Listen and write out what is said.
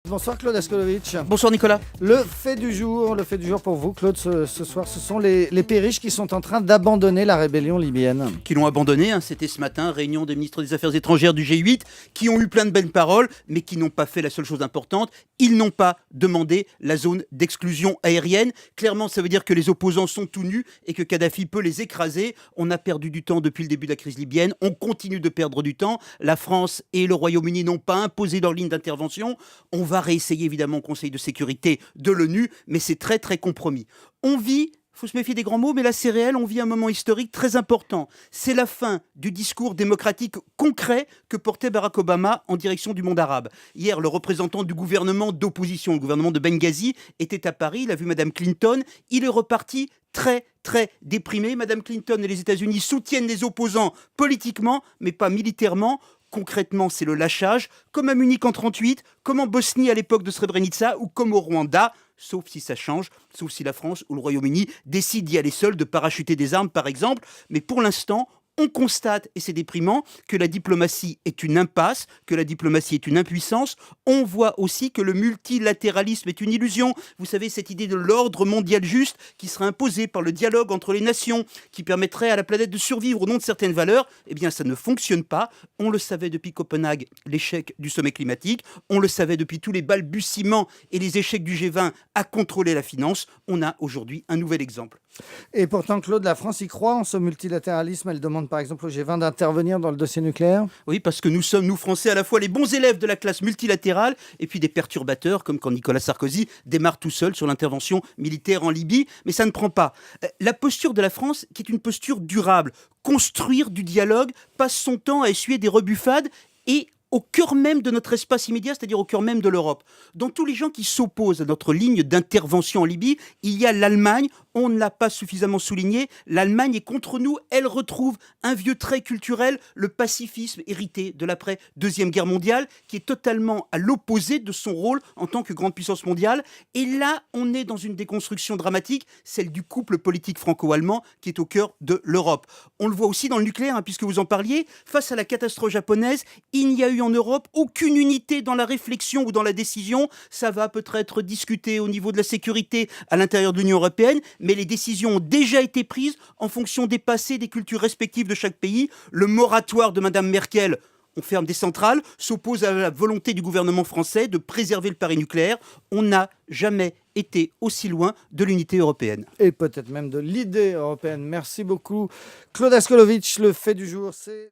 Bonsoir Claude Askolovitch. Bonsoir Nicolas. Le fait du jour pour vous Claude ce soir, ce sont les Périches qui sont en train d'abandonner la rébellion libyenne. Qui l'ont abandonné, c'était ce matin, réunion des ministres des Affaires étrangères du G8, qui ont eu plein de belles paroles, mais qui n'ont pas fait la seule chose importante, ils n'ont pas demandé la zone d'exclusion aérienne. Clairement, ça veut dire que les opposants sont tout nus et que Kadhafi peut les écraser. On a perdu du temps depuis le début de la crise libyenne, on continue de perdre du temps. La France et le Royaume-Uni n'ont pas imposé leur ligne d'intervention. On va réessayer évidemment au Conseil de sécurité de l'ONU, mais c'est très très compromis. On vit, il faut se méfier des grands mots, mais là c'est réel, on vit un moment historique très important. C'est la fin du discours démocratique concret que portait Barack Obama en direction du monde arabe. Hier, le représentant du gouvernement d'opposition, le gouvernement de Benghazi, était à Paris, il a vu Madame Clinton, il est reparti très déprimé. Madame Clinton et les États-Unis soutiennent les opposants politiquement, mais pas militairement. Concrètement, c'est le lâchage, comme à Munich en 1938, comme en Bosnie à l'époque de Srebrenica ou comme au Rwanda, sauf si ça change, sauf si la France ou le Royaume-Uni décident d'y aller seul, de parachuter des armes par exemple. Mais pour l'instant, on constate, et c'est déprimant, que la diplomatie est une impasse, que la diplomatie est une impuissance. On voit aussi que le multilatéralisme est une illusion. Vous savez, cette idée de l'ordre mondial juste qui serait imposé par le dialogue entre les nations, qui permettrait à la planète de survivre au nom de certaines valeurs, eh bien ça ne fonctionne pas. On le savait depuis Copenhague, l'échec du sommet climatique. On le savait depuis tous les balbutiements et les échecs du G20 à contrôler la finance. On a aujourd'hui un nouvel exemple. Et pourtant, Claude, la France y croit en ce multilatéralisme. Elle demande par exemple au G20 d'intervenir dans le dossier nucléaire. Oui, parce que nous sommes, nous Français, à la fois les bons élèves de la classe multilatérale et puis des perturbateurs, comme quand Nicolas Sarkozy démarre tout seul sur l'intervention militaire en Libye. Mais ça ne prend pas. La posture de la France, qui est une posture durable, construire du dialogue, passe son temps à essuyer des rebuffades et au cœur même de notre espace immédiat, c'est-à-dire au cœur même de l'Europe. Dans tous les gens qui s'opposent à notre ligne d'intervention en Libye, il y a l'Allemagne. On ne l'a pas suffisamment souligné. L'Allemagne est contre nous. Elle retrouve un vieux trait culturel, le pacifisme hérité de l'après-deuxième guerre mondiale, qui est totalement à l'opposé de son rôle en tant que grande puissance mondiale. Et là, on est dans une déconstruction dramatique, celle du couple politique franco-allemand qui est au cœur de l'Europe. On le voit aussi dans le nucléaire, puisque vous en parliez. Face à la catastrophe japonaise, il n'y a eu en Europe aucune unité dans la réflexion ou dans la décision. Ça va peut-être discuter au niveau de la sécurité à l'intérieur de l'Union européenne, mais les décisions ont déjà été prises en fonction des passés, des cultures respectives de chaque pays. Le moratoire de Madame Merkel, on ferme des centrales, s'oppose à la volonté du gouvernement français de préserver le pari nucléaire. On n'a jamais été aussi loin de l'unité européenne. Et peut-être même de l'idée européenne. Merci beaucoup Claude Askolovitch. Le fait du jour, c'est...